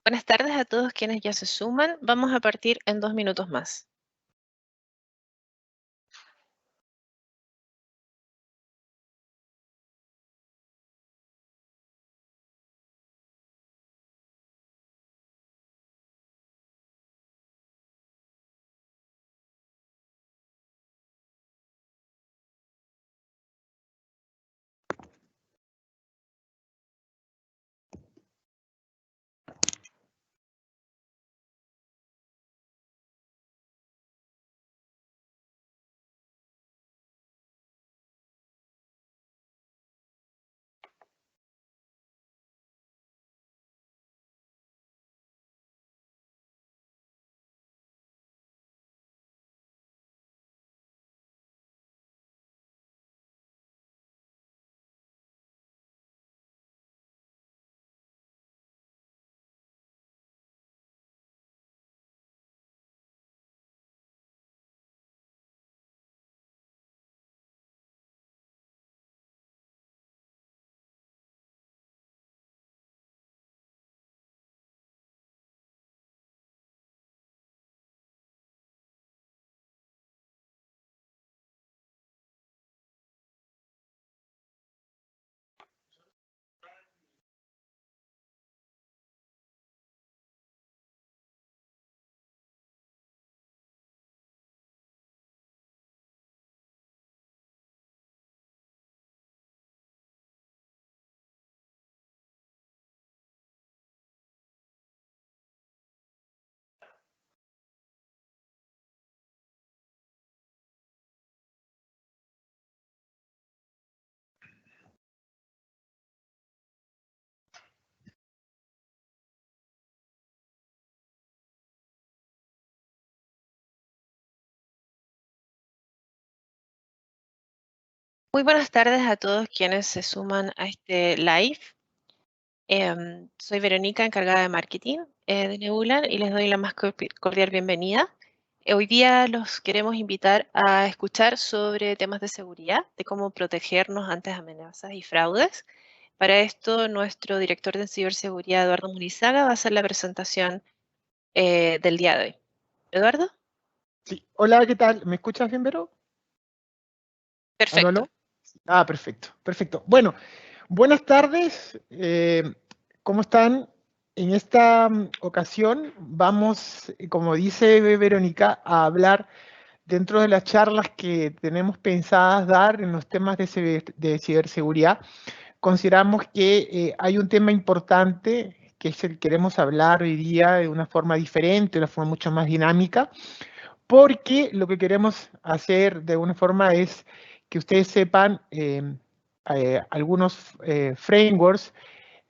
Buenas tardes a todos quienes ya se suman. Vamos a partir en 2 minutos más. Muy buenas tardes a todos quienes se suman a este live. Soy Verónica, encargada de marketing de Nebular, y les doy la más cordial bienvenida. Hoy día los queremos invitar a escuchar sobre temas de seguridad, de cómo protegernos ante amenazas y fraudes. Para esto, nuestro director de ciberseguridad, Eduardo Munizaga, va a hacer la presentación del día de hoy. ¿Eduardo? Sí. Hola, ¿qué tal? ¿Me escuchas bien, Vero? ¿Aló, Perfecto. aló? Ah, perfecto, perfecto. Bueno, buenas tardes. ¿Cómo están? En esta ocasión vamos, como dice Verónica, a hablar dentro de las charlas que tenemos pensadas dar en los temas de ciberseguridad. Consideramos que hay un tema importante que es el que queremos hablar hoy día de una forma diferente, de una forma mucho más dinámica, porque lo que queremos hacer de alguna forma es que ustedes sepan algunos frameworks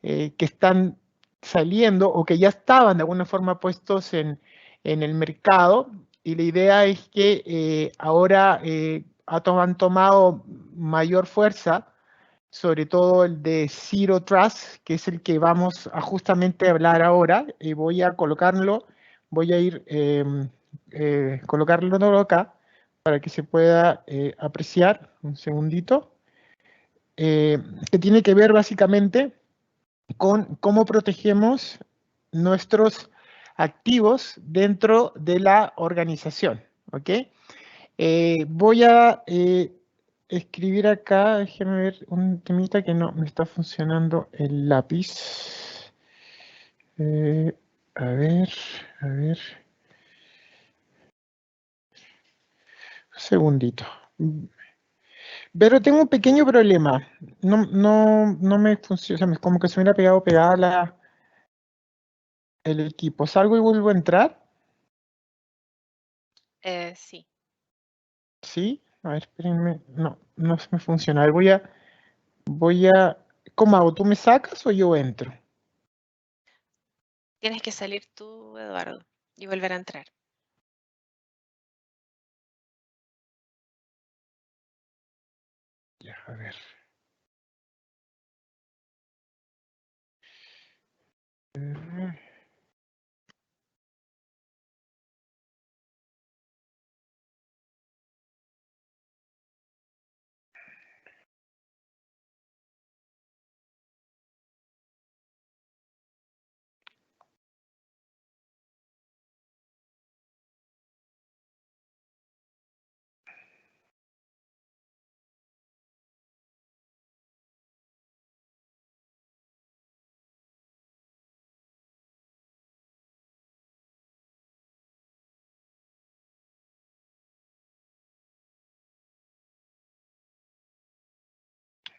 que están saliendo o que ya estaban de alguna forma puestos en el mercado, y la idea es que ahora han tomado mayor fuerza, sobre todo el de Zero Trust, que es el que vamos a justamente hablar ahora. Voy a colocarlo, voy a ir colocarlo acá para que se pueda apreciar. Un segundito. Que tiene que ver básicamente con cómo protegemos nuestros activos dentro de la organización. ¿Ok? Voy a escribir acá, déjeme ver un temita que no me está funcionando el lápiz. A ver, a ver. Un segundito. Pero tengo un pequeño problema. No me funciona, o sea, como que se me hubiera pegada el equipo. Salgo y vuelvo a entrar. Sí. ¿Sí? A ver, espérenme. No se me funciona. A ver, voy a. ¿Cómo hago? ¿Tú me sacas o yo entro? Tienes que salir tú, Eduardo, y volver a entrar. Ya, a ver.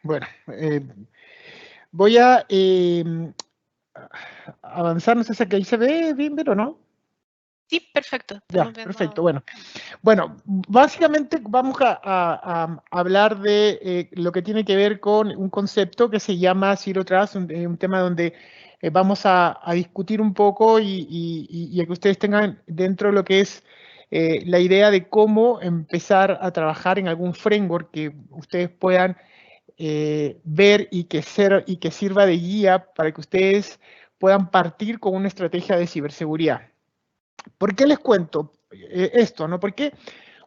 Bueno, voy a avanzar, no sé si aquí se ve bien, pero no. Sí, perfecto. Ya, Estamos perfecto. viendo. Bueno, básicamente vamos a hablar de lo que tiene que ver con un concepto que se llama Zero Trust, un tema donde vamos a discutir un poco y a que ustedes tengan dentro lo que es la idea de cómo empezar a trabajar en algún framework que ustedes puedan ver y que sirva de guía para que ustedes puedan partir con una estrategia de ciberseguridad. ¿Por qué les cuento esto? ¿No? Porque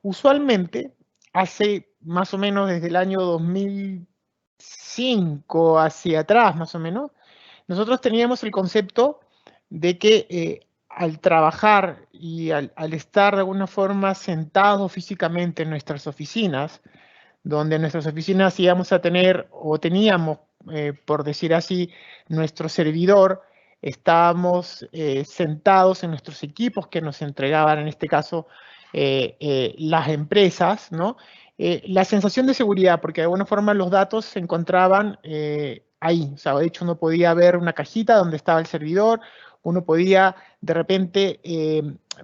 usualmente, hace más o menos desde el año 2005 hacia atrás, más o menos, nosotros teníamos el concepto de que al trabajar y al estar de alguna forma sentados físicamente en nuestras oficinas, donde en nuestras oficinas íbamos a tener o teníamos, por decir así, nuestro servidor, estábamos sentados en nuestros equipos que nos entregaban, en este caso, las empresas, ¿no? La sensación de seguridad, porque de alguna forma los datos se encontraban ahí, o sea, de hecho uno podía ver una cajita donde estaba el servidor, uno podía de repente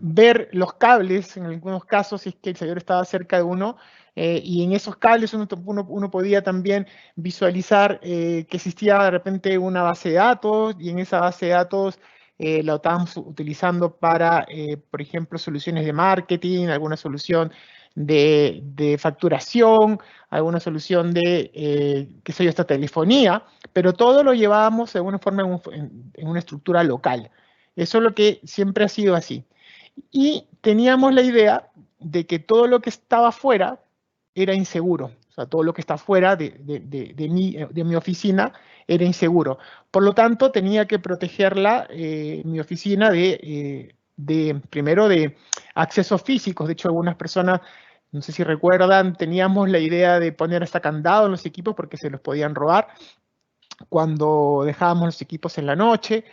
ver los cables, en algunos casos, si es que el servidor estaba cerca de uno, y en esos cables uno podía también visualizar que existía de repente una base de datos y en esa base de datos la estábamos utilizando para, por ejemplo, soluciones de marketing, alguna solución de facturación, alguna solución de, qué sé yo, esta telefonía, pero todo lo llevábamos de alguna forma en una estructura local. Eso es lo que siempre ha sido así. Y teníamos la idea de que todo lo que estaba fuera era inseguro. O sea, todo lo que está fuera de mi oficina era inseguro. Por lo tanto, tenía que protegerla, mi oficina, primero de accesos físicos. De hecho, algunas personas, no sé si recuerdan, teníamos la idea de poner hasta candado en los equipos porque se los podían robar cuando dejábamos los equipos en la noche,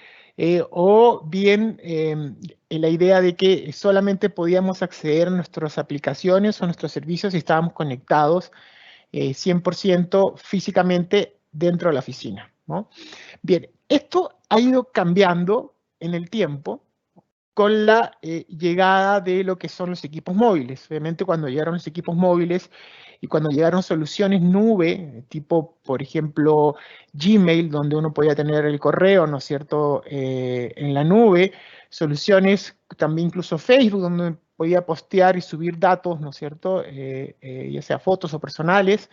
o bien la idea de que solamente podíamos acceder a nuestras aplicaciones o nuestros servicios si estábamos conectados 100% físicamente dentro de la oficina, ¿no? Bien, esto ha ido cambiando en el tiempo con la llegada de lo que son los equipos móviles. Obviamente cuando llegaron los equipos móviles y cuando llegaron soluciones nube, tipo, por ejemplo, Gmail, donde uno podía tener el correo, ¿no es cierto?, en la nube, soluciones también incluso Facebook, donde uno podía postear y subir datos, ¿no es cierto?, ya sea fotos o personales,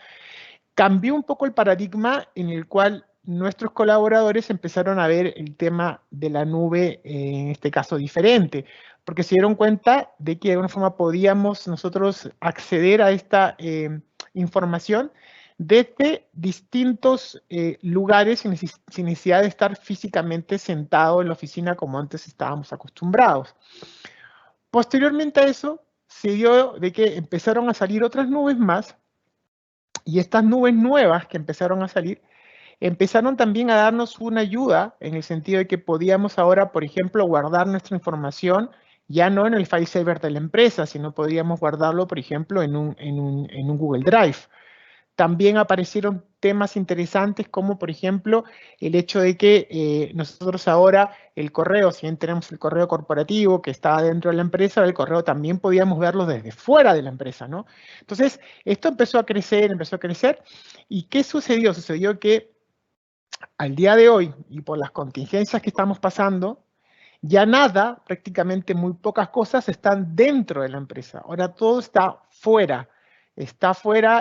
cambió un poco el paradigma en el cual nuestros colaboradores empezaron a ver el tema de la nube, en este caso diferente, porque se dieron cuenta de que de alguna forma podíamos nosotros acceder a esta información desde distintos lugares sin necesidad de estar físicamente sentado en la oficina como antes estábamos acostumbrados. Posteriormente a eso, se dio de que empezaron a salir otras nubes más y estas nubes nuevas que empezaron a salir, empezaron también a darnos una ayuda en el sentido de que podíamos ahora, por ejemplo, guardar nuestra información ya no en el file server de la empresa, sino podíamos guardarlo, por ejemplo, en un Google Drive. También aparecieron temas interesantes como, por ejemplo, el hecho de que nosotros ahora el correo, si bien tenemos el correo corporativo que está dentro de la empresa, el correo también podíamos verlo desde fuera de la empresa, ¿no? Entonces, esto empezó a crecer, ¿Y qué sucedió? Sucedió que al día de hoy, y por las contingencias que estamos pasando, ya nada, prácticamente muy pocas cosas están dentro de la empresa. Ahora todo está fuera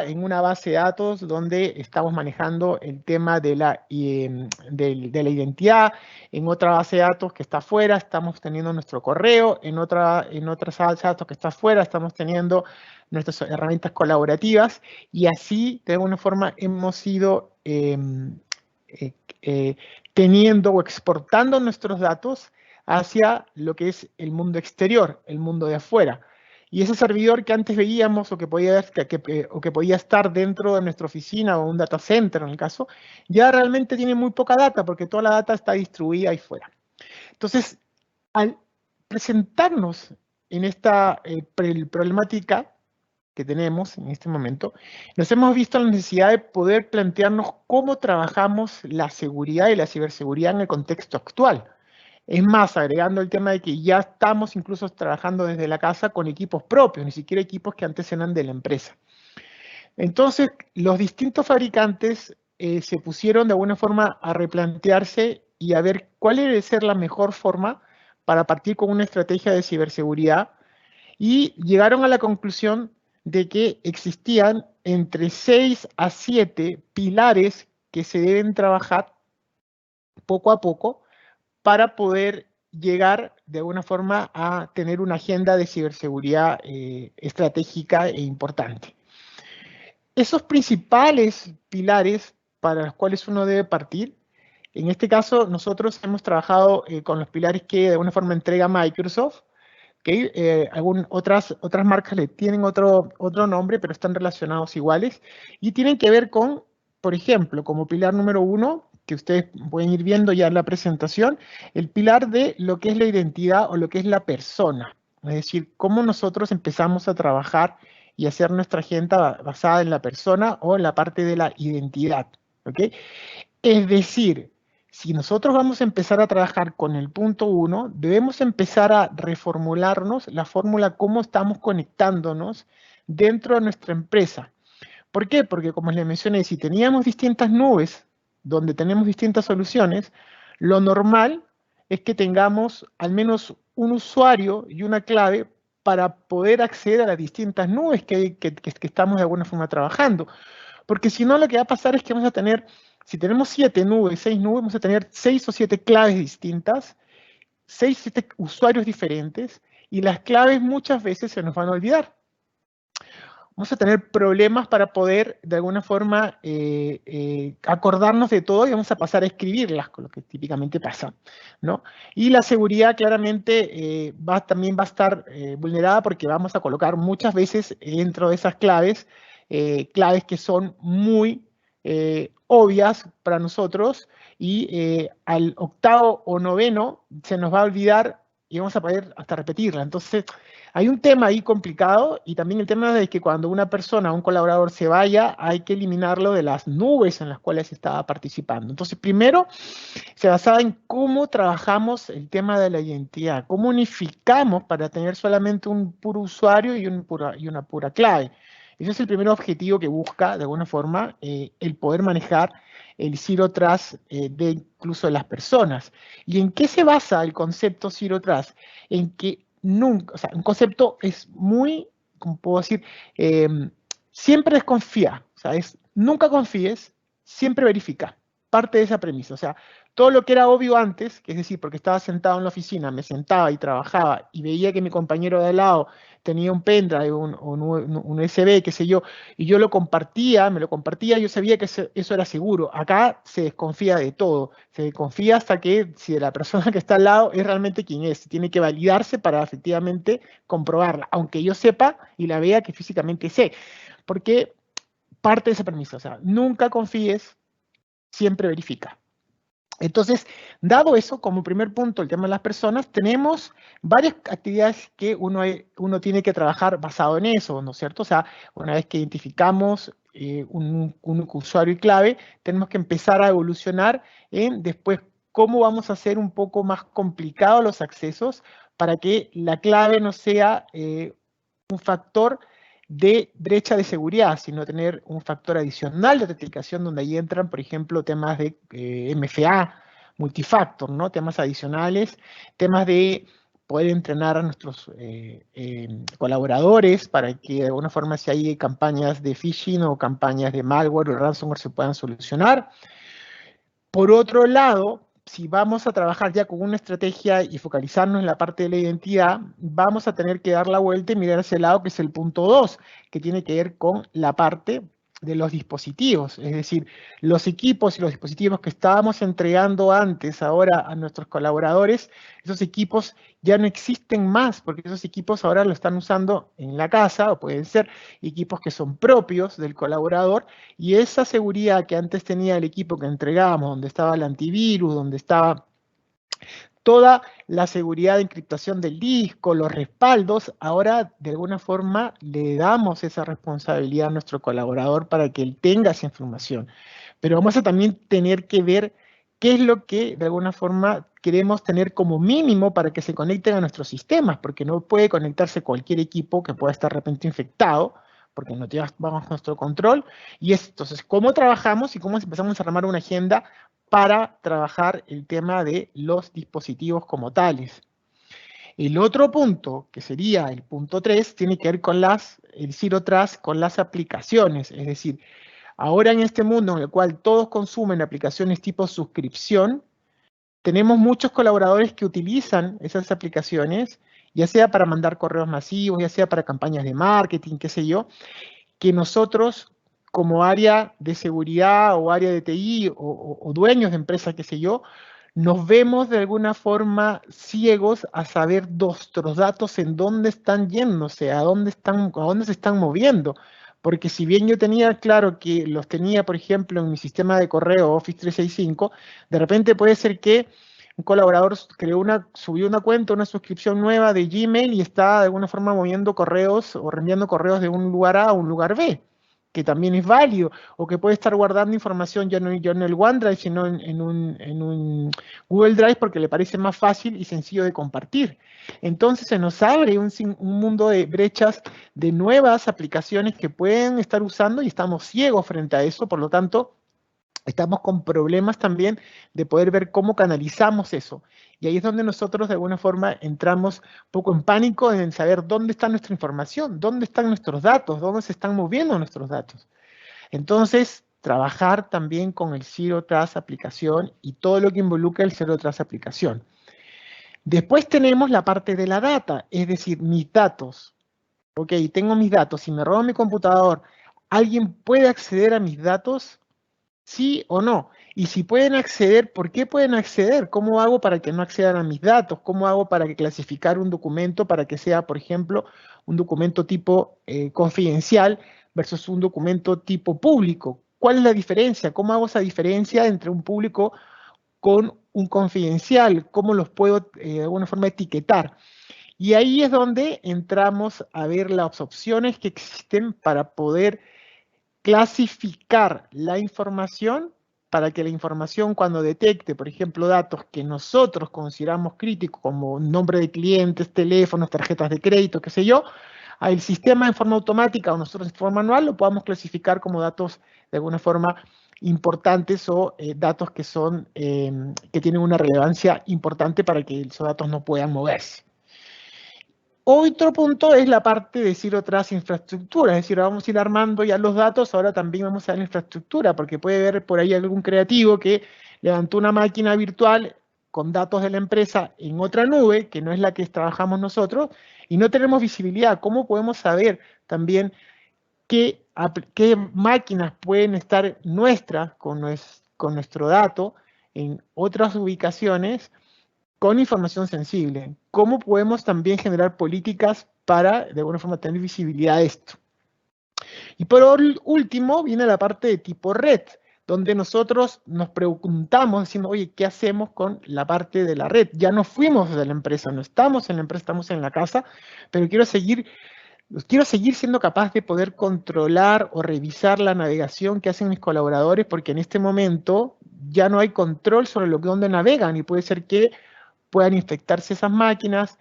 en una base de datos donde estamos manejando el tema de la identidad. En otra base de datos que está fuera estamos teniendo nuestro correo. En otra base de datos que está fuera estamos teniendo nuestras herramientas colaborativas. Y así, de alguna forma, hemos ido eh, eh, teniendo o exportando nuestros datos hacia lo que es el mundo exterior, el mundo de afuera. Y ese servidor que antes veíamos o que podía estar dentro de nuestra oficina o un data center en el caso, ya realmente tiene muy poca data porque toda la data está distribuida ahí fuera. Entonces, al presentarnos en esta problemática, que tenemos en este momento, nos hemos visto la necesidad de poder plantearnos cómo trabajamos la seguridad y la ciberseguridad en el contexto actual. Es más, agregando el tema de que ya estamos incluso trabajando desde la casa con equipos propios, ni siquiera equipos que antes eran de la empresa. Entonces, los distintos fabricantes se pusieron de alguna forma a replantearse y a ver cuál debe ser la mejor forma para partir con una estrategia de ciberseguridad y llegaron a la conclusión de que existían entre 6 a 7 pilares que se deben trabajar poco a poco para poder llegar de alguna forma a tener una agenda de ciberseguridad estratégica e importante. Esos principales pilares para los cuales uno debe partir, en este caso nosotros hemos trabajado con los pilares que de alguna forma entrega Microsoft, ¿okay? Otras marcas le tienen otro nombre, pero están relacionados iguales, y tienen que ver con, por ejemplo, como pilar número 1, que ustedes pueden ir viendo ya en la presentación, el pilar de lo que es la identidad o lo que es la persona, es decir, cómo nosotros empezamos a trabajar y hacer nuestra agenda basada en la persona o en la parte de la identidad, ¿ok? Es decir, si nosotros vamos a empezar a trabajar con el punto 1, debemos empezar a reformularnos la fórmula cómo estamos conectándonos dentro de nuestra empresa. ¿Por qué? Porque como les mencioné, si teníamos distintas nubes donde tenemos distintas soluciones, lo normal es que tengamos al menos un usuario y una clave para poder acceder a las distintas nubes que estamos de alguna forma trabajando. Porque si no, lo que va a pasar es que vamos a tener, si tenemos 7 nubes, 6 nubes, vamos a tener 6 o 7 claves distintas, 6 o 7 usuarios diferentes, y las claves muchas veces se nos van a olvidar. Vamos a tener problemas para poder, de alguna forma, acordarnos de todo y vamos a pasar a escribirlas, con lo que típicamente pasa, ¿no? Y la seguridad claramente también va a estar vulnerada porque vamos a colocar muchas veces dentro de esas claves, claves que son muy obvias para nosotros y al octavo o noveno se nos va a olvidar y vamos a poder hasta repetirla. Entonces, hay un tema ahí complicado y también el tema de que cuando una persona, un colaborador se vaya, hay que eliminarlo de las nubes en las cuales estaba participando. Entonces, primero, se basaba en cómo trabajamos el tema de la identidad, cómo unificamos para tener solamente un puro usuario y una pura clave. Ese es el primer objetivo que busca, de alguna forma, el poder manejar el Zero Trust de incluso de las personas. ¿Y en qué se basa el concepto Zero Trust? En que nunca, o sea, un concepto es muy, como puedo decir, siempre desconfía, o sea, es nunca confíes, siempre verifica, parte de esa premisa, o sea, todo lo que era obvio antes, que es decir, porque estaba sentado en la oficina, me sentaba y trabajaba y veía que mi compañero de al lado tenía un pendrive, un USB, qué sé yo, y yo lo compartía, me lo compartía, yo sabía que eso era seguro. Acá se desconfía de todo, se desconfía hasta que si la persona que está al lado es realmente quien es, tiene que validarse para efectivamente comprobarla, aunque yo sepa y la vea que físicamente sé, porque parte de ese permiso, o sea, nunca confíes, siempre verifica. Entonces, dado eso, como primer punto, el tema de las personas, tenemos varias actividades que uno tiene que trabajar basado en eso, ¿no es cierto? O sea, una vez que identificamos un usuario y clave, tenemos que empezar a evolucionar en después cómo vamos a hacer un poco más complicados los accesos para que la clave no sea un factor de brecha de seguridad, sino tener un factor adicional de autenticación donde ahí entran, por ejemplo, temas de MFA, multifactor, ¿no? Temas adicionales, temas de poder entrenar a nuestros colaboradores para que de alguna forma si hay campañas de phishing o campañas de malware o ransomware se puedan solucionar. Por otro lado, si vamos a trabajar ya con una estrategia y focalizarnos en la parte de la identidad, vamos a tener que dar la vuelta y mirar hacia el lado, que es el punto 2, que tiene que ver con la parte de los dispositivos, es decir, los equipos y los dispositivos que estábamos entregando antes, ahora a nuestros colaboradores, esos equipos ya no existen más, porque esos equipos ahora lo están usando en la casa, o pueden ser equipos que son propios del colaborador, y esa seguridad que antes tenía el equipo que entregábamos, donde estaba el antivirus, donde estaba toda la seguridad de encriptación del disco, los respaldos, ahora de alguna forma le damos esa responsabilidad a nuestro colaborador para que él tenga esa información. Pero vamos a también tener que ver qué es lo que de alguna forma queremos tener como mínimo para que se conecten a nuestros sistemas, porque no puede conectarse cualquier equipo que pueda estar de repente infectado, porque no llevamos nuestro control. Y entonces, ¿cómo trabajamos y cómo empezamos a armar una agenda para trabajar el tema de los dispositivos como tales? El otro punto, que sería el punto 3, tiene que ver con el Zero Trust, con las aplicaciones. Es decir, ahora en este mundo en el cual todos consumen aplicaciones tipo suscripción, tenemos muchos colaboradores que utilizan esas aplicaciones, ya sea para mandar correos masivos, ya sea para campañas de marketing, qué sé yo, que nosotros como área de seguridad o área de TI o dueños de empresas, qué sé yo, nos vemos de alguna forma ciegos a saber nuestros datos en dónde están yéndose, a dónde se están moviendo. Porque si bien yo tenía claro que los tenía, por ejemplo, en mi sistema de correo Office 365, de repente puede ser que un colaborador subió una cuenta, una suscripción nueva de Gmail y está de alguna forma moviendo correos o reenviando correos de un lugar A a un lugar B, que también es válido, o que puede estar guardando información ya no en el OneDrive, sino en un Google Drive porque le parece más fácil y sencillo de compartir. Entonces se nos abre un mundo de brechas de nuevas aplicaciones que pueden estar usando y estamos ciegos frente a eso, por lo tanto, estamos con problemas también de poder ver cómo canalizamos eso. Y ahí es donde nosotros de alguna forma entramos un poco en pánico en saber dónde está nuestra información, dónde están nuestros datos, dónde se están moviendo nuestros datos. Entonces, trabajar también con el Zero Trust aplicación y todo lo que involucra el Zero Trust aplicación. Después tenemos la parte de la data, es decir, mis datos. Ok, tengo mis datos, si me robo mi computador, ¿alguien puede acceder a mis datos? ¿Sí o no? Y si pueden acceder, ¿por qué pueden acceder? ¿Cómo hago para que no accedan a mis datos? ¿Cómo hago para que clasificar un documento para que sea, por ejemplo, un documento tipo confidencial versus un documento tipo público? ¿Cuál es la diferencia? ¿Cómo hago esa diferencia entre un público con un confidencial? ¿Cómo los puedo de alguna forma etiquetar? Y ahí es donde entramos a ver las opciones que existen para poder clasificar la información para que la información cuando detecte, por ejemplo, datos que nosotros consideramos críticos, como nombre de clientes, teléfonos, tarjetas de crédito, qué sé yo, el sistema en forma automática o nosotros en forma manual lo podamos clasificar como datos de alguna forma importantes o datos que que tienen una relevancia importante para que esos datos no puedan moverse. Otro punto es la parte de Zero Trust infraestructura, es decir, vamos a ir armando ya los datos, ahora también vamos a dar la infraestructura, porque puede haber por ahí algún creativo que levantó una máquina virtual con datos de la empresa en otra nube, que no es la que trabajamos nosotros, y no tenemos visibilidad. ¿Cómo podemos saber también qué máquinas pueden estar nuestras con nuestro dato en otras ubicaciones con información sensible? ¿Cómo podemos también generar políticas para, de alguna forma, tener visibilidad de esto? Y por último, viene la parte de tipo red, donde nosotros nos preguntamos, diciendo, oye, ¿qué hacemos con la parte de la red? Ya no fuimos de la empresa, no estamos en la empresa, estamos en la casa, pero quiero seguir siendo capaz de poder controlar o revisar la navegación que hacen mis colaboradores, porque en este momento ya no hay control sobre dónde navegan y puede ser que puedan infectarse esas máquinas,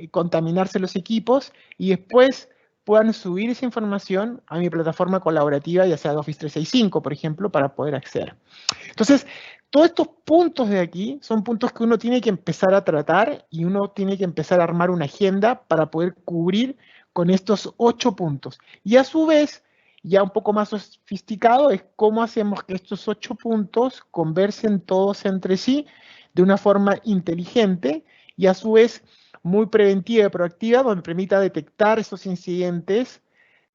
contaminarse los equipos y después puedan subir esa información a mi plataforma colaborativa, ya sea de Office 365, por ejemplo, para poder acceder. Entonces, todos estos puntos de aquí son puntos que uno tiene que empezar a tratar y uno tiene que empezar a armar una agenda para poder cubrir con estos 8 puntos. Y a su vez, ya un poco más sofisticado, es cómo hacemos que estos 8 puntos conversen todos entre sí de una forma inteligente y a su vez muy preventiva y proactiva, donde permita detectar esos incidentes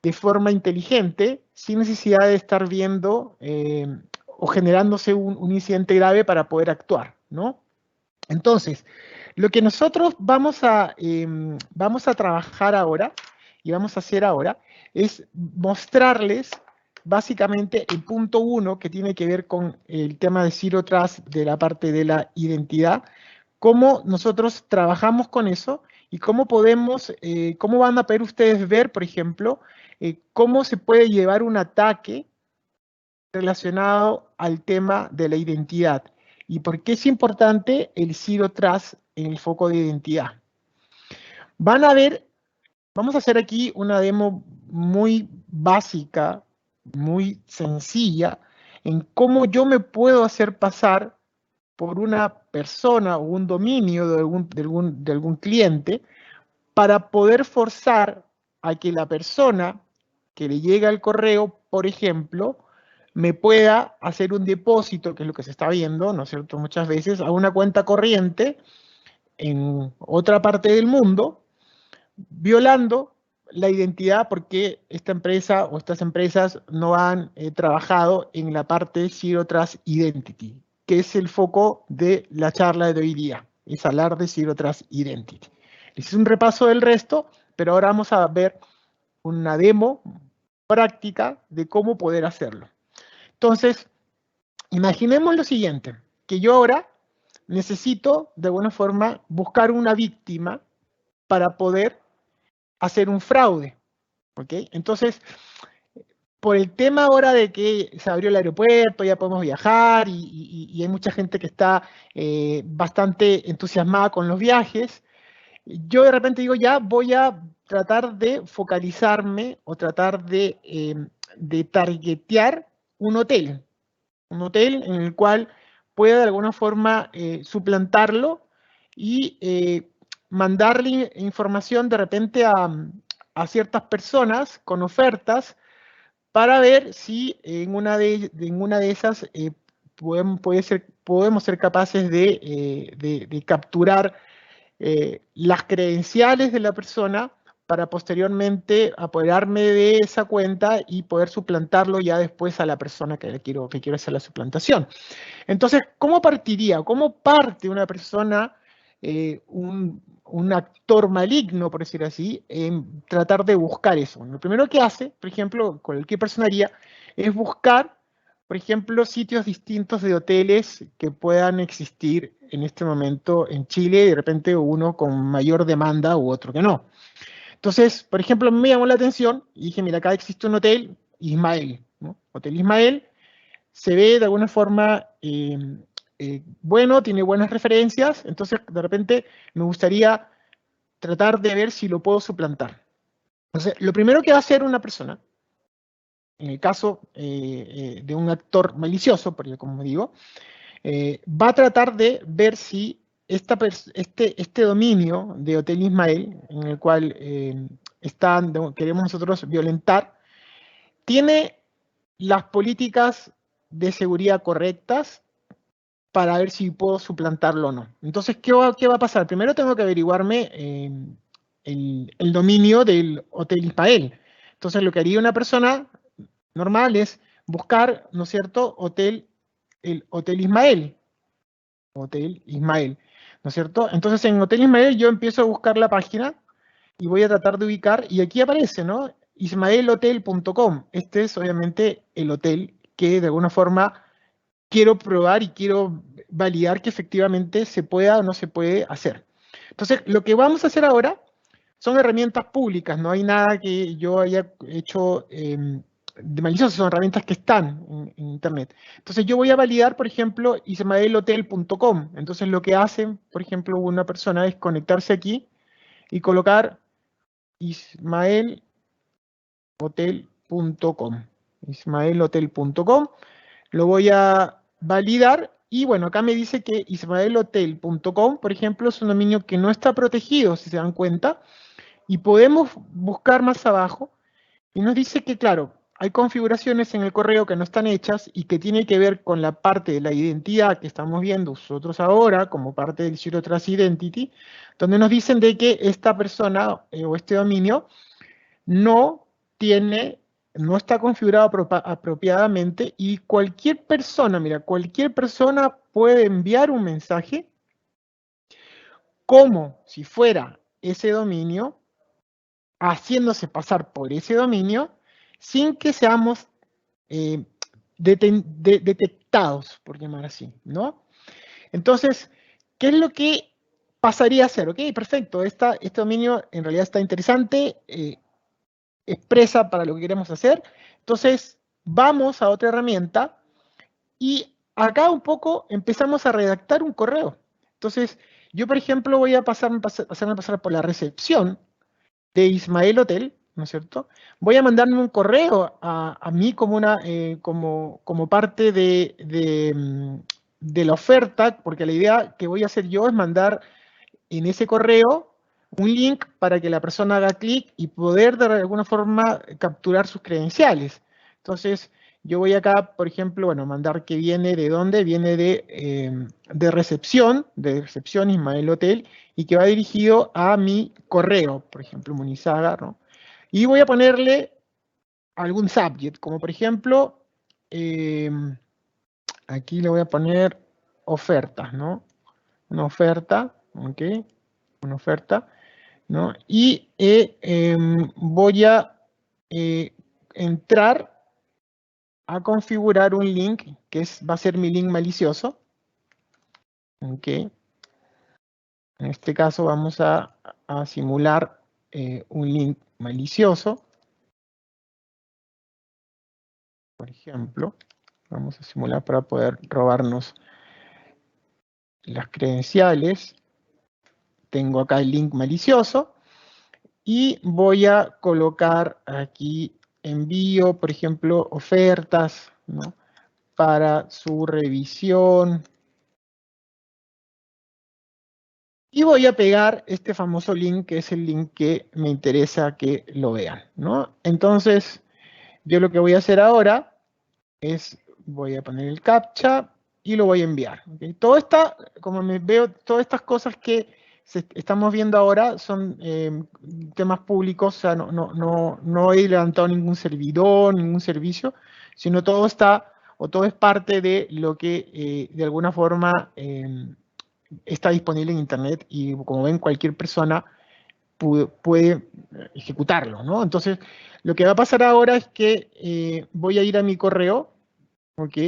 de forma inteligente, sin necesidad de estar viendo o generándose un incidente grave para poder actuar, ¿no? Entonces, lo que nosotros vamos a trabajar ahora y vamos a hacer ahora es mostrarles básicamente el punto 1 que tiene que ver con el tema de Zero Trust de la parte de la identidad, cómo nosotros trabajamos con eso y cómo podemos, cómo van a poder ustedes ver, por ejemplo, cómo se puede llevar un ataque relacionado al tema de la identidad y por qué es importante el Zero Trust en el foco de identidad. Van a ver, vamos a hacer aquí una demo muy básica, muy sencilla, en cómo yo me puedo hacer pasar por una persona o un dominio de algún cliente para poder forzar a que la persona que le llega el correo, por ejemplo, me pueda hacer un depósito, que es lo que se está viendo, ¿no es cierto?, muchas veces, a una cuenta corriente en otra parte del mundo, violando la identidad porque esta empresa o estas empresas no han trabajado en la parte Zero Trust Identity, que es el foco de la charla de hoy día, es hablar de Zero Trust Identity. Es un repaso del resto, pero ahora vamos a ver una demo práctica de cómo poder hacerlo. Entonces, imaginemos lo siguiente, que yo ahora necesito, de alguna forma, buscar una víctima para poder hacer un fraude, ¿ok? Entonces, por el tema ahora de que se abrió el aeropuerto, ya podemos viajar y hay mucha gente que está bastante entusiasmada con los viajes, yo de repente digo, ya voy a tratar de focalizarme o tratar de targetear un hotel en el cual pueda de alguna forma suplantarlo y mandarle información de repente a ciertas personas con ofertas para ver si en una de esas podemos ser capaces de capturar las credenciales de la persona para posteriormente apoderarme de esa cuenta y poder suplantarlo ya después a la persona que quiero hacer la suplantación. Entonces, ¿cómo partiría? ¿Cómo parte una persona, un actor maligno, por decir así, en tratar de buscar eso? Lo primero que hace, por ejemplo, cualquier persona haría, es buscar, por ejemplo, sitios distintos de hoteles que puedan existir en este momento en Chile, y de repente uno con mayor demanda u otro que no. Entonces, por ejemplo, me llamó la atención y dije, mira, acá existe un hotel, Ismael, ¿no? Hotel Ismael, se ve de alguna forma bueno, tiene buenas referencias, entonces de repente me gustaría tratar de ver si lo puedo suplantar. Entonces, lo primero que va a hacer una persona, en el caso de un actor malicioso, porque como digo, va a tratar de ver si este dominio de Hotel Ismael, en el cual queremos nosotros violentar, tiene las políticas de seguridad correctas para ver si puedo suplantarlo o no. Entonces, ¿qué va a pasar? Primero tengo que averiguarme el dominio del Hotel Ismael. Entonces, lo que haría una persona normal es buscar, ¿no es cierto?, el Hotel Ismael. Hotel Ismael, ¿no es cierto? Entonces, en Hotel Ismael yo empiezo a buscar la página y voy a tratar de ubicar, y aquí aparece, ¿no?, ismaelhotel.com. Este es obviamente el hotel que de alguna forma quiero probar y quiero validar que efectivamente se pueda o no se puede hacer. Entonces, lo que vamos a hacer ahora son herramientas públicas, no hay nada que yo haya hecho de malicioso, son herramientas que están en Internet. Entonces, yo voy a validar, por ejemplo, ismaelhotel.com. Entonces, lo que hace, por ejemplo, una persona es conectarse aquí y colocar ismaelhotel.com. Ismaelhotel.com. Lo voy a validar y bueno, acá me dice que ismaelhotel.com, por ejemplo, es un dominio que no está protegido, si se dan cuenta, y podemos buscar más abajo y nos dice que, claro, hay configuraciones en el correo que no están hechas y que tiene que ver con la parte de la identidad que estamos viendo nosotros ahora como parte del Zero Trust Identity, donde nos dicen de que esta persona o este dominio no está configurado apropiadamente y cualquier persona, mira, cualquier persona puede enviar un mensaje como si fuera ese dominio, haciéndose pasar por ese dominio, sin que seamos detectados, por llamar así, ¿no? Entonces, ¿qué es lo que pasaría a ser, ok, perfecto, este dominio en realidad está interesante, expresa para lo que queremos hacer. Entonces, vamos a otra herramienta y acá un poco empezamos a redactar un correo. Entonces, yo, por ejemplo, voy a hacerme pasar por la recepción de Ismael Hotel, ¿no es cierto? Voy a mandarme un correo a mí como, como parte de la oferta, porque la idea que voy a hacer yo es mandar en ese correo un link para que la persona haga clic y poder de alguna forma capturar sus credenciales. Entonces, yo voy acá, por ejemplo, bueno, mandar que viene de dónde, viene de recepción Ismael Hotel, y que va dirigido a mi correo, por ejemplo, Munizaga, ¿no? Y voy a ponerle algún subject, como por ejemplo, aquí le voy a poner ofertas, ¿no? Una oferta, ¿ok? Una oferta, ¿no? Y voy a entrar a configurar un link que va a ser mi link malicioso. ¿Ok? En este caso vamos a simular un link malicioso. Por ejemplo, vamos a simular para poder robarnos las credenciales. Tengo acá el link malicioso. Y voy a colocar aquí envío, por ejemplo, ofertas, ¿no? Para su revisión. Y voy a pegar este famoso link, que es el link que me interesa que lo vean, ¿no? Entonces, yo lo que voy a hacer ahora es, voy a poner el captcha y lo voy a enviar. ¿Okay? Todo está, como me veo, todas estas cosas que estamos viendo ahora son temas públicos, o sea, no he levantado ningún servidor, ningún servicio, sino todo está, o todo es parte de lo que de alguna forma está disponible en Internet y como ven cualquier persona puede ejecutarlo, ¿no? Entonces, lo que va a pasar ahora es que voy a ir a mi correo, ¿ok?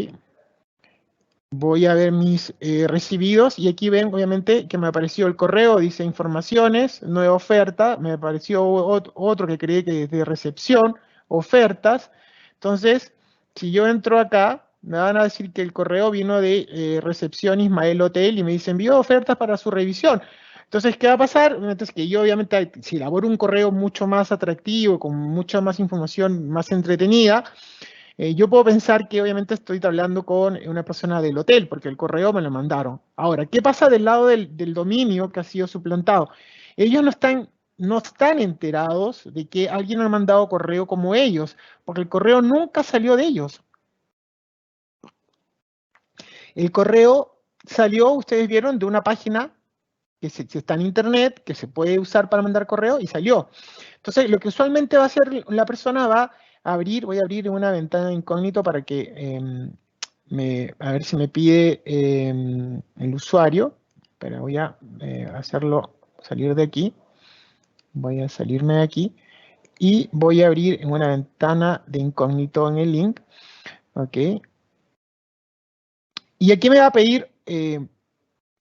Voy a ver mis recibidos y aquí ven obviamente que me apareció el correo, dice informaciones, nueva oferta, me apareció otro que creí que es de recepción, ofertas. Entonces, si yo entro acá, me van a decir que el correo vino de recepción Ismael Hotel y me dice envió ofertas para su revisión. Entonces, ¿qué va a pasar? Entonces, que yo obviamente, si elaboro un correo mucho más atractivo, con mucha más información, más entretenida, yo puedo pensar que obviamente estoy hablando con una persona del hotel, porque el correo me lo mandaron. Ahora, ¿qué pasa del lado del dominio que ha sido suplantado? Ellos no están enterados de que alguien ha mandado correo como ellos, porque el correo nunca salió de ellos. El correo salió, ustedes vieron, de una página que está en internet, que se puede usar para mandar correo, y salió. Entonces, lo que usualmente va a hacer la persona va a abrir, voy a abrir una ventana de incógnito para que a ver si me pide el usuario, pero voy a hacerlo salir de aquí, voy a salirme de aquí, y voy a abrir en una ventana de incógnito en el link, ¿ok? Y aquí me va a pedir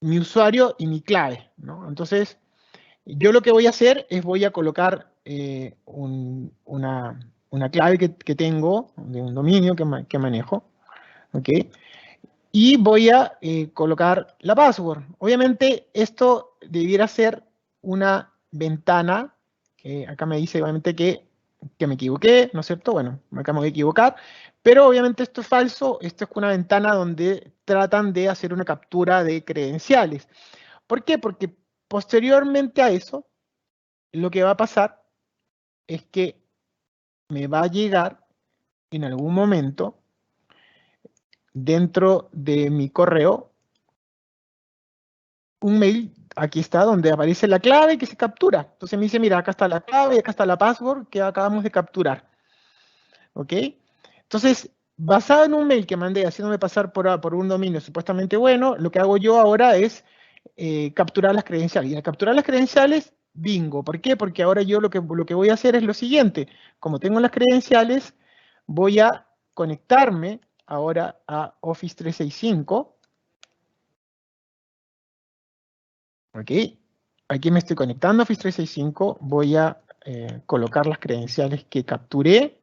mi usuario y mi clave, ¿no? Entonces, yo lo que voy a hacer es voy a colocar una clave que tengo de un dominio que manejo, ¿ok? Y voy a colocar la password. Obviamente esto debiera ser una ventana, acá me dice obviamente que me equivoqué, ¿no es cierto? Bueno, acá me voy a equivocar, pero obviamente esto es falso, esto es una ventana donde tratan de hacer una captura de credenciales. ¿Por qué? Porque posteriormente a eso, lo que va a pasar es que me va a llegar en algún momento dentro de mi correo un mail, aquí está, donde aparece la clave que se captura. Entonces me dice, mira, acá está la clave y acá está la password que acabamos de capturar. ¿Ok? Entonces, basado en un mail que mandé haciéndome pasar por un dominio supuestamente bueno, lo que hago yo ahora es capturar las credenciales. Y al capturar las credenciales, bingo. ¿Por qué? Porque ahora yo lo que voy a hacer es lo siguiente. Como tengo las credenciales, voy a conectarme ahora a Office 365. ¿Ok? Aquí me estoy conectando a Office 365, voy a colocar las credenciales que capturé.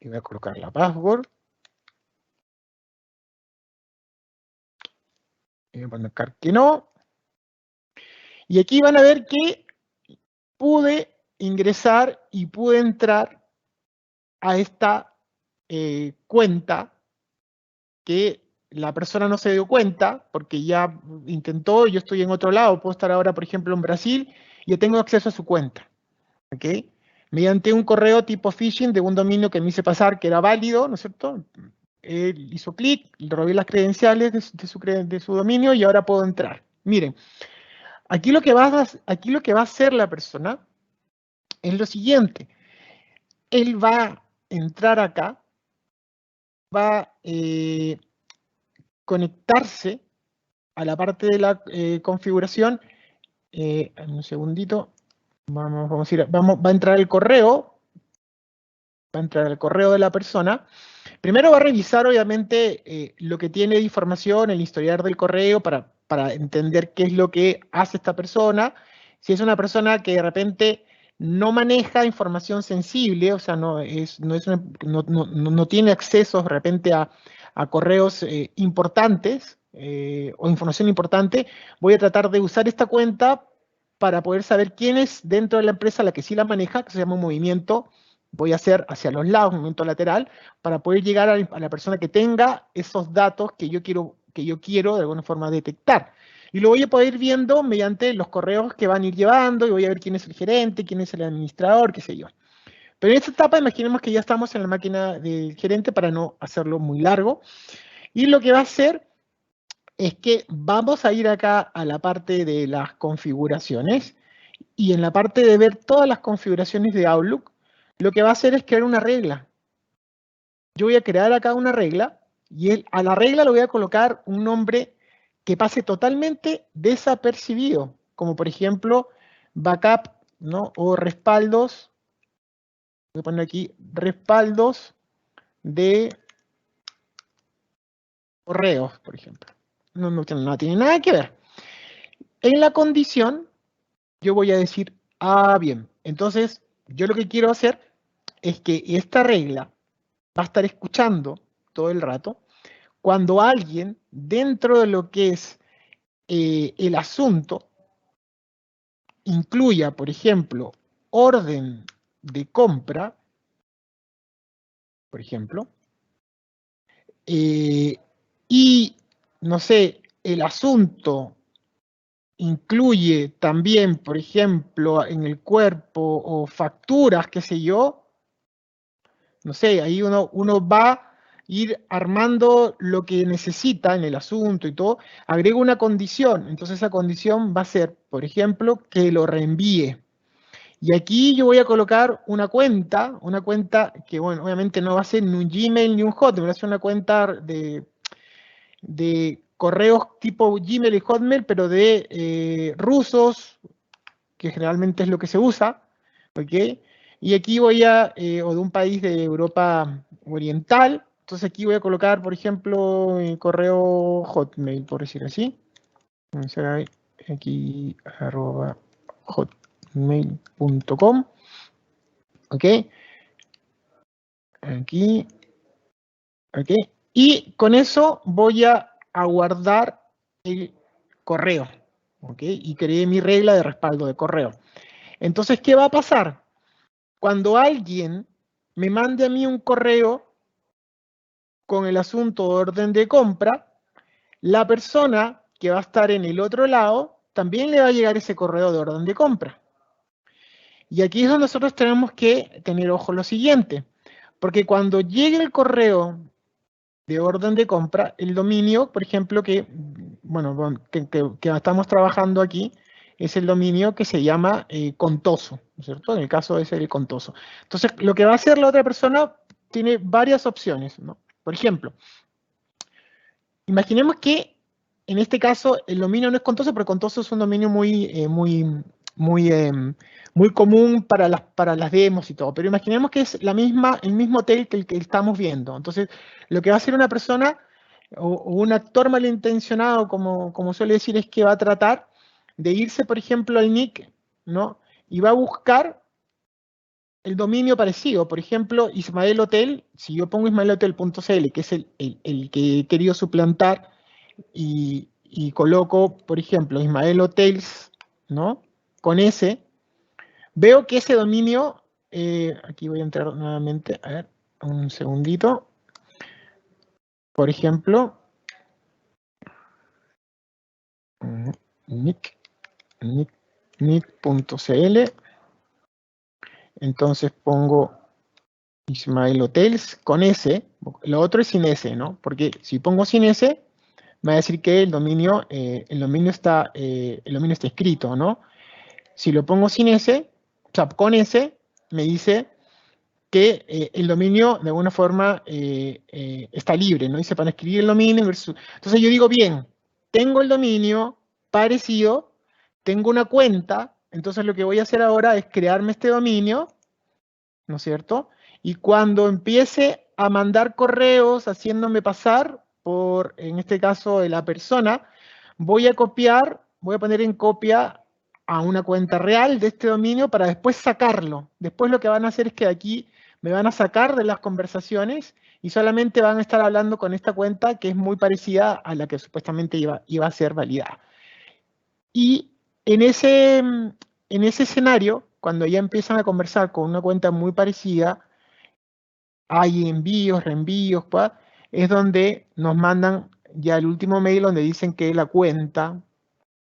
Y voy a colocar la password. Y voy a poner que no. Y aquí van a ver que pude ingresar y pude entrar a esta cuenta que la persona no se dio cuenta porque ya intentó, yo estoy en otro lado, puedo estar ahora, por ejemplo, en Brasil, y yo tengo acceso a su cuenta, ¿ok? Mediante un correo tipo phishing de un dominio que me hice pasar que era válido, ¿no es cierto? Él hizo clic, le robé las credenciales de su dominio y ahora puedo entrar. Miren, aquí lo que va a hacer la persona es lo siguiente. Él va a entrar acá, va a conectarse a la parte de la configuración. Un segundito. Va a entrar el correo. Va a entrar el correo de la persona. Primero va a revisar, obviamente, lo que tiene de información, el historial del correo, para entender qué es lo que hace esta persona. Si es una persona que de repente no maneja información sensible, o sea, no tiene acceso de repente a correos importantes o información importante, voy a tratar de usar esta cuenta para poder saber quién es dentro de la empresa la que sí la maneja, que se llama un movimiento. Voy a hacer hacia los lados, un movimiento lateral, para poder llegar a la persona que tenga esos datos que yo quiero de alguna forma detectar. Y lo voy a poder ir viendo mediante los correos que van a ir llevando, y voy a ver quién es el gerente, quién es el administrador, qué sé yo. Pero en esta etapa imaginemos que ya estamos en la máquina del gerente para no hacerlo muy largo. Y lo que va a hacer es que vamos a ir acá a la parte de las configuraciones, y en la parte de ver todas las configuraciones de Outlook, lo que va a hacer es crear una regla. Yo voy a crear acá una regla, y a la regla le voy a colocar un nombre que pase totalmente desapercibido, como por ejemplo backup, ¿no? O respaldos. Voy a poner aquí respaldos de correos, por ejemplo. No tiene nada que ver. En la condición, yo voy a decir, bien. Entonces, yo lo que quiero hacer es que esta regla va a estar escuchando todo el rato cuando alguien, dentro de lo que es el asunto, incluya, por ejemplo, orden de compra, por ejemplo, y, no sé, el asunto incluye también, por ejemplo, en el cuerpo o facturas, qué sé yo, no sé, ahí uno va a ir armando lo que necesita en el asunto y todo, agrego una condición, entonces esa condición va a ser, por ejemplo, que lo reenvíe. Y aquí yo voy a colocar una cuenta que, bueno, obviamente no va a ser ni un Gmail ni un Hotmail, va a ser una cuenta de correos tipo Gmail y Hotmail, pero de rusos, que generalmente es lo que se usa, ¿ok? Y aquí o de un país de Europa Oriental, entonces aquí voy a colocar, por ejemplo, correo Hotmail, por decir así. Será aquí, @hotmail.com, ¿ok? Aquí, ¿ok? Y con eso voy a guardar el correo, ¿ok? Y creé mi regla de respaldo de correo. Entonces, ¿qué va a pasar? Cuando alguien me mande a mí un correo con el asunto de orden de compra, la persona que va a estar en el otro lado también le va a llegar ese correo de orden de compra. Y aquí es donde nosotros tenemos que tener ojo lo siguiente, porque cuando llegue el correo de orden de compra, el dominio, por ejemplo, bueno, que estamos trabajando aquí, es el dominio que se llama Contoso, ¿no es cierto? En el caso de ser el Contoso. Entonces, lo que va a hacer la otra persona tiene varias opciones, ¿no? Por ejemplo, imaginemos que en este caso el dominio no es Contoso, pero Contoso es un dominio muy muy común para las demos y todo. Pero imaginemos que es el mismo hotel que el que estamos viendo. Entonces, lo que va a hacer una persona o un actor malintencionado, como suele decir, es que va a tratar de irse, por ejemplo, al nick, ¿no? Y va a buscar el dominio parecido. Por ejemplo, Ismael Hotel, si yo pongo ismaelhotel.cl, que es el que he querido suplantar, y coloco, por ejemplo, Ismael Hotels, ¿no? Con ese, veo que ese dominio, aquí voy a entrar nuevamente, a ver, un segundito. Por ejemplo, nick.cl, entonces pongo Ismael Hotels con S, lo otro es sin S, ¿no? Porque si pongo sin S, me va a decir que el dominio está escrito, ¿no? Si lo pongo sin S, o sea, con S, me dice que el dominio de alguna forma está libre, ¿no? Dice para escribir el dominio versus... Entonces yo digo, bien, tengo el dominio parecido, tengo una cuenta, entonces lo que voy a hacer ahora es crearme este dominio, ¿no es cierto? Y cuando empiece a mandar correos haciéndome pasar por, en este caso, de la persona, voy a poner en copia a una cuenta real de este dominio para después sacarlo. Después lo que van a hacer es que de aquí me van a sacar de las conversaciones y solamente van a estar hablando con esta cuenta que es muy parecida a la que supuestamente iba a ser validada. Y en ese escenario, cuando ya empiezan a conversar con una cuenta muy parecida, hay envíos, reenvíos, es donde nos mandan ya el último mail donde dicen que la cuenta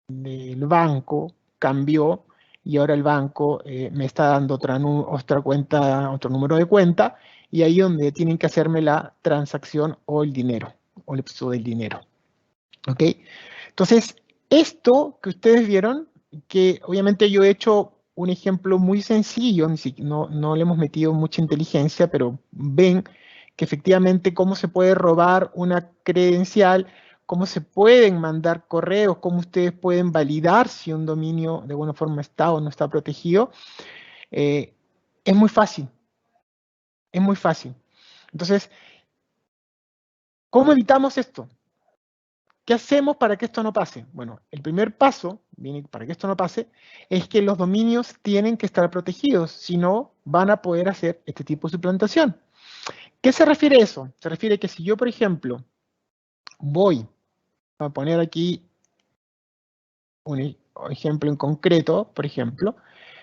del banco cambió y ahora el banco me está dando otra cuenta, otro número de cuenta, y ahí donde tienen que hacerme la transacción o el dinero, o el uso del dinero. ¿Ok? Entonces, esto que ustedes vieron, que obviamente yo he hecho un ejemplo muy sencillo, no le hemos metido mucha inteligencia, pero ven que efectivamente cómo se puede robar una credencial, cómo se pueden mandar correos, cómo ustedes pueden validar si un dominio de alguna forma está o no está protegido, eh, es muy fácil, es muy fácil. Entonces, ¿cómo evitamos esto? ¿Qué hacemos para que esto no pase? Bueno, el primer paso, para que esto no pase, es que los dominios tienen que estar protegidos, si no van a poder hacer este tipo de suplantación. ¿Qué se refiere a eso? Se refiere a que si yo, por ejemplo, voy a poner aquí un ejemplo en concreto, por ejemplo,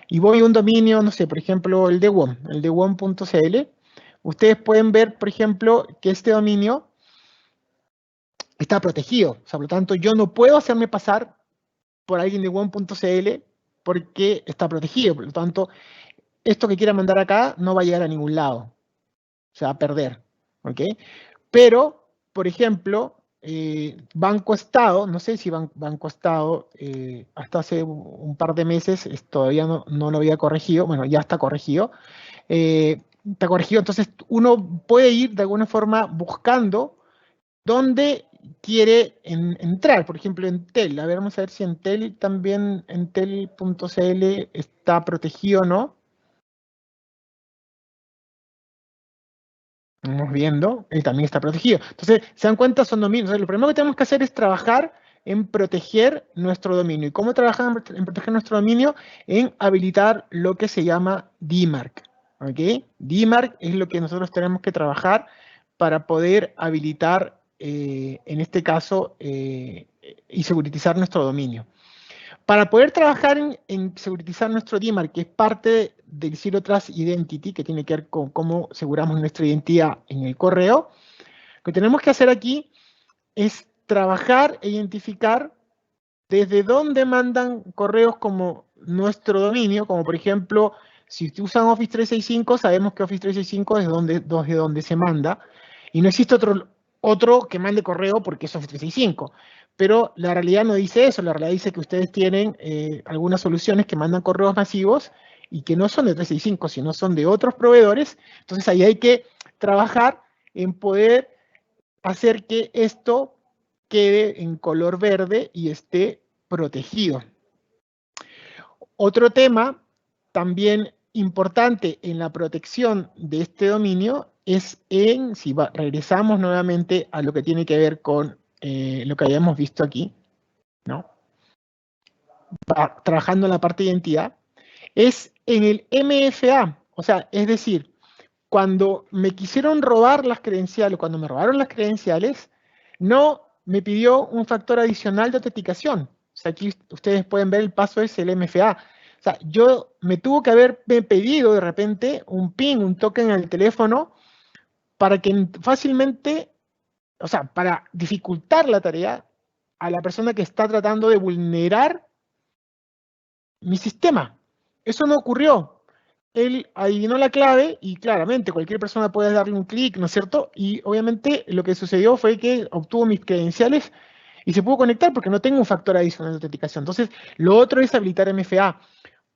y voy a un dominio, no sé, por ejemplo, el de wom.cl, ustedes pueden ver, por ejemplo, que este dominio está protegido. O sea, por lo tanto, yo no puedo hacerme pasar por alguien de one.cl porque está protegido. Por lo tanto, esto que quiera mandar acá no va a llegar a ningún lado. Se va a perder. ¿Ok? Pero, por ejemplo, Banco Estado, no sé si Banco Estado, hasta hace un par de meses todavía no lo había corregido. Bueno, ya está corregido. Está corregido, entonces uno puede ir de alguna forma buscando dónde quiere entrar. Por ejemplo, Entel. A ver, vamos a ver si Entel también, Entel.cl está protegido o no. Vamos viendo, él también está protegido. Entonces, se dan cuenta, son dominios. Entonces, lo primero que tenemos que hacer es trabajar en proteger nuestro dominio. ¿Y cómo trabajar en proteger nuestro dominio? En habilitar lo que se llama DMARC. ¿Ok? DMARC es lo que nosotros tenemos que trabajar para poder habilitar, en este caso, y securitizar nuestro dominio. Para poder trabajar en securitizar nuestro DMARC, que es parte del Zero Trust Identity, que tiene que ver con cómo aseguramos nuestra identidad en el correo, lo que tenemos que hacer aquí es trabajar e identificar desde dónde mandan correos como nuestro dominio, como por ejemplo, si usan Office 365, sabemos que Office 365 es desde donde se manda, y no existe otro que mande correo porque es Office 365. Pero la realidad no dice eso, la realidad dice que ustedes tienen algunas soluciones que mandan correos masivos y que no son de 365, sino son de otros proveedores. Entonces ahí hay que trabajar en poder hacer que esto quede en color verde y esté protegido. Otro tema también importante en la protección de este dominio es si regresamos nuevamente a lo que tiene que ver con lo que habíamos visto aquí, ¿no? Trabajando en la parte de identidad, es en el MFA, o sea, es decir, cuando me quisieron robar las credenciales, cuando me robaron las credenciales, no me pidió un factor adicional de autenticación. O sea, aquí ustedes pueden ver el paso es el MFA. O sea, yo me tuvo que haber pedido de repente un PIN, un token en el teléfono, para que fácilmente, o sea, para dificultar la tarea a la persona que está tratando de vulnerar mi sistema. Eso no ocurrió. Él adivinó la clave y claramente cualquier persona puede darle un clic, ¿no es cierto? Y obviamente lo que sucedió fue que obtuvo mis credenciales y se pudo conectar porque no tengo un factor adicional de autenticación. Entonces, lo otro es habilitar MFA.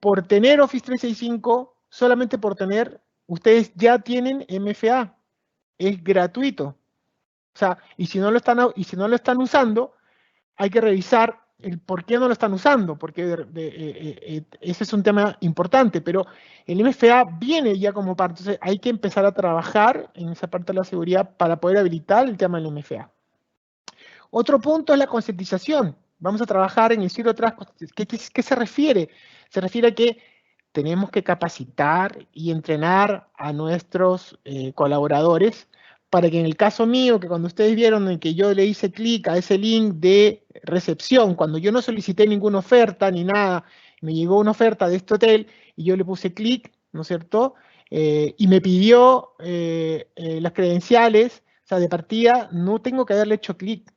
Por tener Office 365, solamente por tener, ustedes ya tienen MFA. Es gratuito. O sea, y si no lo están usando, hay que revisar el por qué no lo están usando, porque ese es un tema importante, pero el MFA viene ya como parte, entonces hay que empezar a trabajar en esa parte de la seguridad para poder habilitar el tema del MFA. Otro punto es la concientización. Vamos a trabajar en el Zero Trust. ¿Qué se refiere? Se refiere a que tenemos que capacitar y entrenar a nuestros colaboradores para que en el caso mío, que cuando ustedes vieron en que yo le hice clic a ese link de recepción, cuando yo no solicité ninguna oferta ni nada, me llegó una oferta de este hotel y yo le puse clic, ¿no es cierto? Y me pidió las credenciales, o sea, de partida no tengo que haberle hecho clic,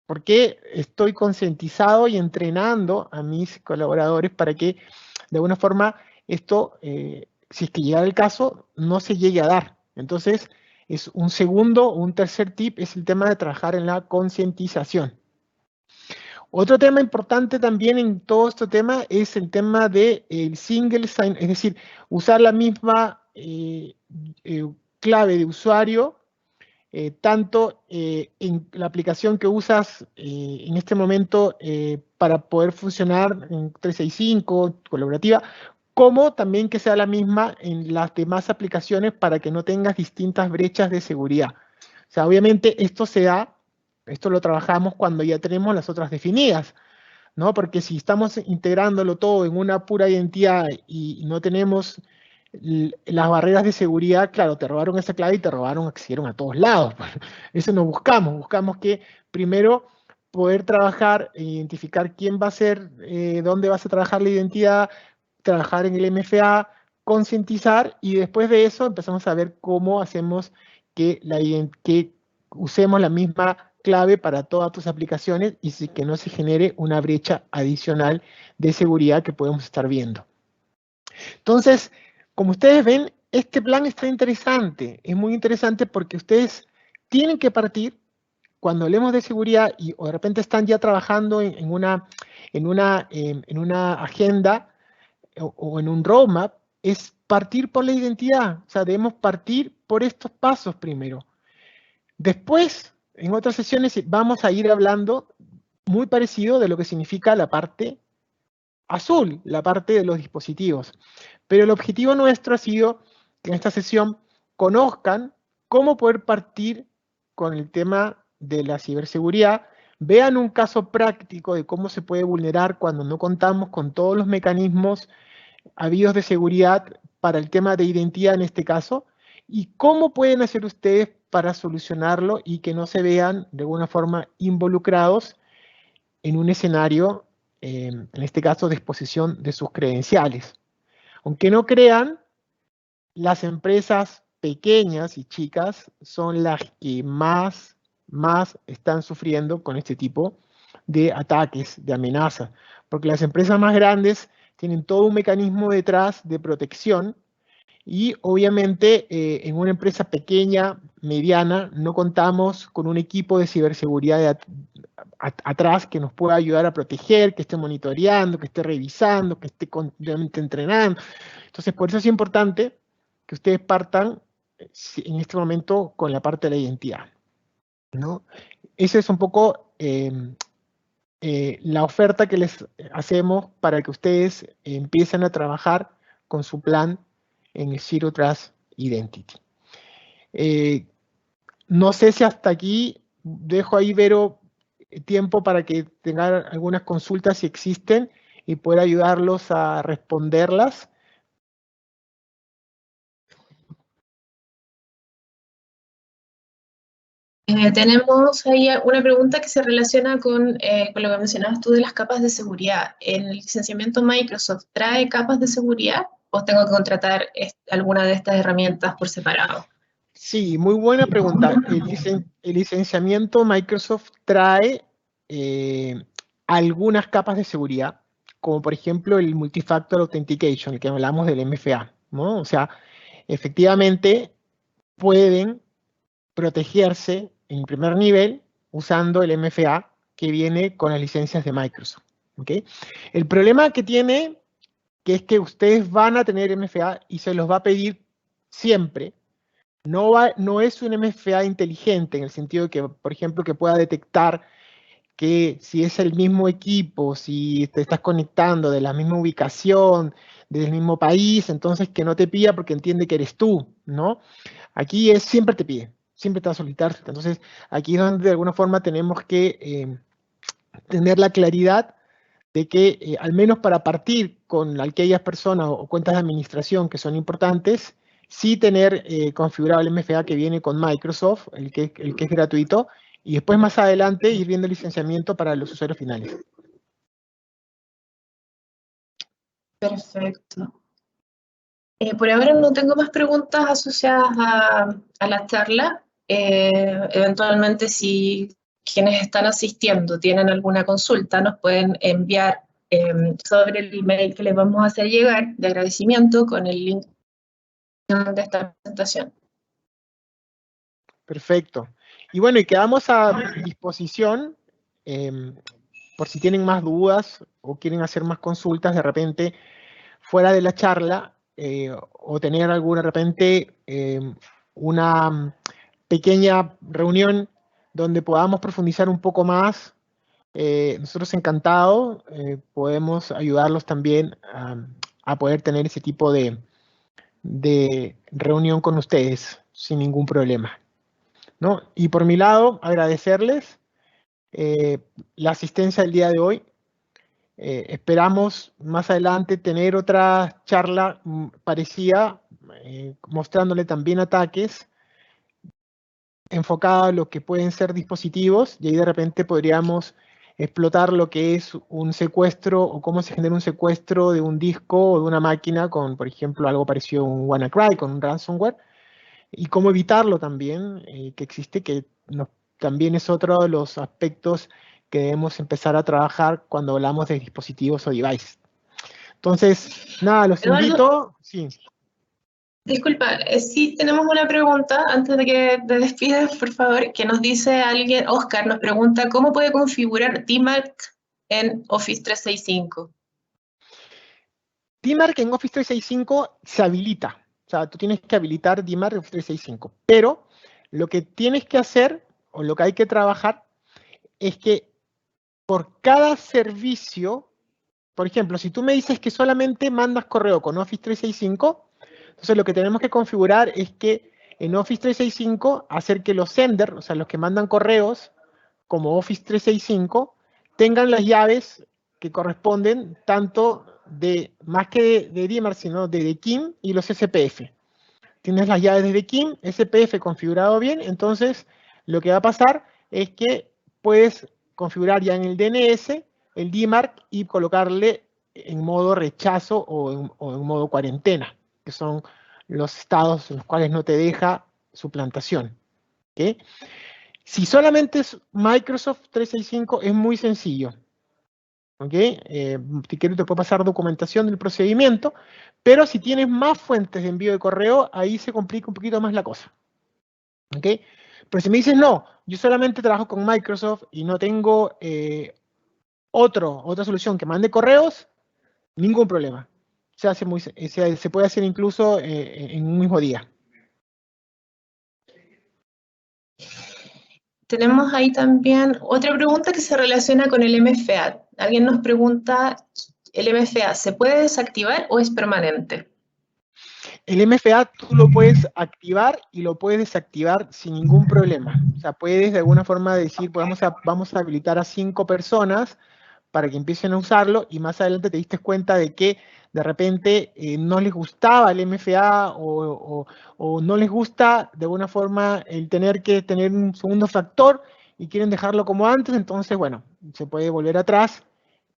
porque estoy concientizado y entrenando a mis colaboradores para que de alguna forma esto, si es que llega el caso, no se llegue a dar. Entonces, es un segundo o un tercer tip, es el tema de trabajar en la concientización. Otro tema importante también en todo este tema es el tema del single sign, es decir, usar la misma clave de usuario tanto en la aplicación que usas en este momento para poder funcionar en 365, colaborativa, como también que sea la misma en las demás aplicaciones para que no tengas distintas brechas de seguridad. O sea, obviamente esto lo trabajamos cuando ya tenemos las otras definidas, ¿no? Porque si estamos integrándolo todo en una pura identidad y no tenemos las barreras de seguridad, claro, te robaron esa clave y accedieron a todos lados. Eso no buscamos. Buscamos que primero poder trabajar e identificar quién va a ser, dónde vas a trabajar la identidad, trabajar en el MFA, concientizar y después de eso empezamos a ver cómo hacemos que usemos la misma clave para todas tus aplicaciones y que no se genere una brecha adicional de seguridad que podemos estar viendo. Entonces, como ustedes ven, este plan está interesante, es muy interesante porque ustedes tienen que partir, cuando hablemos de seguridad o de repente están ya trabajando en una agenda o en un roadmap, es partir por la identidad, o sea, debemos partir por estos pasos primero. Después, en otras sesiones vamos a ir hablando muy parecido de lo que significa la parte azul, la parte de los dispositivos. Pero el objetivo nuestro ha sido que en esta sesión conozcan cómo poder partir con el tema de la ciberseguridad, vean un caso práctico de cómo se puede vulnerar cuando no contamos con todos los mecanismos habidos de seguridad para el tema de identidad en este caso, y cómo pueden hacer ustedes para solucionarlo y que no se vean de alguna forma involucrados en un escenario, en este caso, de exposición de sus credenciales. Aunque no crean, las empresas pequeñas y chicas son las que más están sufriendo con este tipo de ataques, de amenazas, porque las empresas más grandes tienen todo un mecanismo detrás de protección y obviamente en una empresa pequeña, mediana, no contamos con un equipo de ciberseguridad atrás que nos pueda ayudar a proteger, que esté monitoreando, que esté revisando, que esté continuamente entrenando. Entonces, por eso es importante que ustedes partan en este momento con la parte de la identidad, ¿no? Ese es un poco la oferta que les hacemos para que ustedes empiecen a trabajar con su plan en el Zero Trust Identity. No sé si hasta aquí dejo ahí, Vero, tiempo para que tengan algunas consultas si existen y poder ayudarlos a responderlas. Tenemos ahí una pregunta que se relaciona con lo que mencionabas tú de las capas de seguridad. ¿El licenciamiento Microsoft trae capas de seguridad o tengo que contratar alguna de estas herramientas por separado? Sí, muy buena pregunta. El licenciamiento Microsoft trae algunas capas de seguridad, como por ejemplo el Multifactor Authentication, el que hablamos del MFA, ¿no? O sea, efectivamente pueden protegerse en primer nivel usando el MFA que viene con las licencias de Microsoft, ¿ok? El problema que tiene, que es que ustedes van a tener MFA y se los va a pedir siempre. No es un MFA inteligente en el sentido de que, por ejemplo, que pueda detectar que si es el mismo equipo, si te estás conectando de la misma ubicación, del mismo país, entonces que no te pida porque entiende que eres tú, ¿no? Aquí es siempre te pide, siempre te va a solicitar. Entonces, aquí es donde de alguna forma tenemos que tener la claridad de que al menos para partir con aquellas personas o cuentas de administración que son importantes, sí tener configurado el MFA que viene con Microsoft, el que es gratuito, y después más adelante ir viendo el licenciamiento para los usuarios finales. Perfecto. Por ahora no tengo más preguntas asociadas a la charla. Eventualmente, si quienes están asistiendo tienen alguna consulta, nos pueden enviar sobre el email que les vamos a hacer llegar de agradecimiento con el link de esta presentación. Perfecto. Y bueno, y quedamos a disposición por si tienen más dudas o quieren hacer más consultas de repente fuera de la charla o tener alguna de repente una pequeña reunión donde podamos profundizar un poco más. Nosotros encantados podemos ayudarlos también a poder tener ese tipo de reunión con ustedes sin ningún problema, ¿no? Y por mi lado, agradecerles la asistencia del día de hoy. Esperamos más adelante tener otra charla parecida, mostrándole también ataques enfocada a lo que pueden ser dispositivos, y ahí de repente podríamos explotar lo que es un secuestro o cómo se genera un secuestro de un disco o de una máquina con, por ejemplo, algo parecido a un WannaCry, con un ransomware, y cómo evitarlo también, que existe, que también es otro de los aspectos que debemos empezar a trabajar cuando hablamos de dispositivos o devices. Entonces, nada, los Eduardo, invito. Sí. disculpa, sí tenemos una pregunta antes de que te despidas, por favor, que nos dice alguien, Oscar nos pregunta, ¿cómo puede configurar DMARC en Office 365? DMARC en Office 365 se habilita. O sea, tú tienes que habilitar DMARC en Office 365. Pero lo que tienes que hacer, o lo que hay que trabajar, es que por cada servicio, por ejemplo, si tú me dices que solamente mandas correo con Office 365, entonces lo que tenemos que configurar es que en Office 365 hacer que los senders, o sea, los que mandan correos como Office 365, tengan las llaves que corresponden tanto de, más que de DMARC, sino de DKIM y los SPF. Tienes las llaves de DKIM, SPF configurado bien, entonces lo que va a pasar es que puedes configurar ya en el DNS el DMARC y colocarle en modo rechazo o en modo cuarentena, que son los estados en los cuales no te deja suplantación. ¿Okay? Si solamente es Microsoft 365, es muy sencillo. ¿Ok? Si quieres te puedo pasar documentación del procedimiento, pero si tienes más fuentes de envío de correo, ahí se complica un poquito más la cosa. ¿Ok? Pero si me dices, no, yo solamente trabajo con Microsoft y no tengo otra solución que mande correos, ningún problema. Se puede hacer incluso en un mismo día. tenemos ahí también otra pregunta que se relaciona con el MFA. Alguien nos pregunta, ¿el MFA se puede desactivar o es permanente? El MFA tú lo puedes activar y lo puedes desactivar sin ningún problema. O sea, puedes de alguna forma decir, pues vamos a habilitar a 5 personas para que empiecen a usarlo y más adelante te diste cuenta de que de repente no les gustaba el MFA o no les gusta de alguna forma el tener que tener un segundo factor y quieren dejarlo como antes, entonces, bueno, se puede volver atrás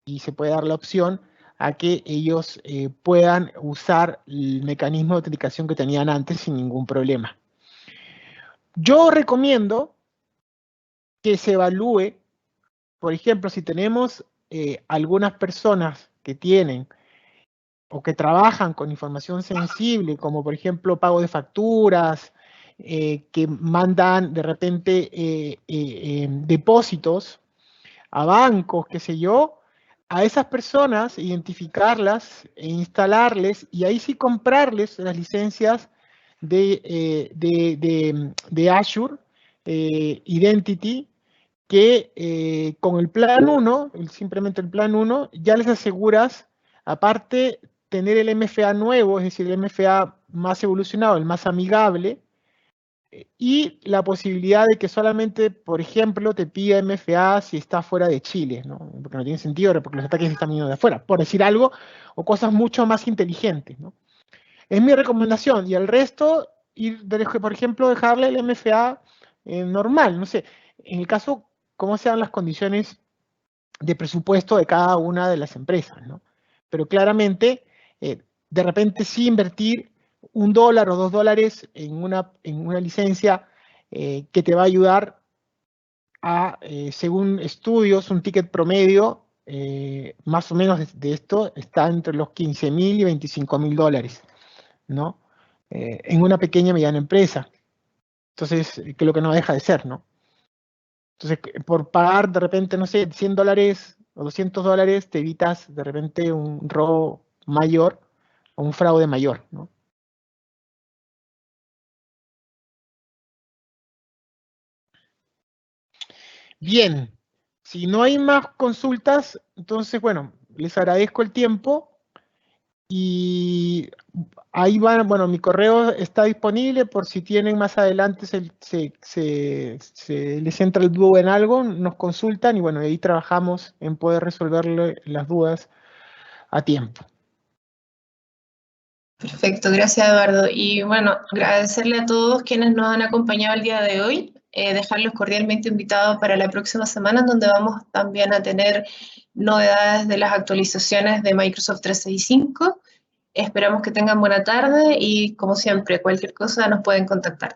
y se puede dar la opción a que ellos puedan usar el mecanismo de autenticación que tenían antes sin ningún problema. Yo recomiendo que se evalúe, por ejemplo, si tenemos algunas personas que tienen o que trabajan con información sensible, como por ejemplo pago de facturas, que mandan de repente depósitos a bancos, qué sé yo, a esas personas identificarlas e instalarles y ahí sí comprarles las licencias de Azure Identity que con el plan 1, simplemente el plan 1, ya les aseguras, aparte, tener el MFA nuevo, es decir, el MFA más evolucionado, el más amigable, y la posibilidad de que solamente, por ejemplo, te pida MFA si está fuera de Chile, ¿no? Porque no tiene sentido, porque los ataques están viniendo de afuera, por decir algo, o cosas mucho más inteligentes, ¿no? Es mi recomendación, y el resto, por ejemplo, dejarle el MFA normal, no sé, en el caso, cómo sean las condiciones de presupuesto de cada una de las empresas, ¿no? Pero claramente, de repente sí invertir $1 o $2 en una licencia que te va a ayudar a, según estudios, un ticket promedio, más o menos de esto, está entre los $15.000 y $25.000, ¿no? En una pequeña y mediana empresa. Entonces, que es lo que no deja de ser, ¿no? Entonces, por pagar de repente, no sé, $100 o $200, te evitas de repente un robo mayor o un fraude mayor, ¿no? Bien, si no hay más consultas, entonces, bueno, les agradezco el tiempo y ahí van, bueno, mi correo está disponible por si tienen más adelante, les entra el duda en algo, nos consultan y bueno, ahí trabajamos en poder resolverle las dudas a tiempo. Perfecto, gracias Eduardo. Y bueno, agradecerle a todos quienes nos han acompañado el día de hoy, dejarlos cordialmente invitados para la próxima semana, en donde vamos también a tener novedades de las actualizaciones de Microsoft 365. Esperamos que tengan buena tarde y como siempre, cualquier cosa nos pueden contactar.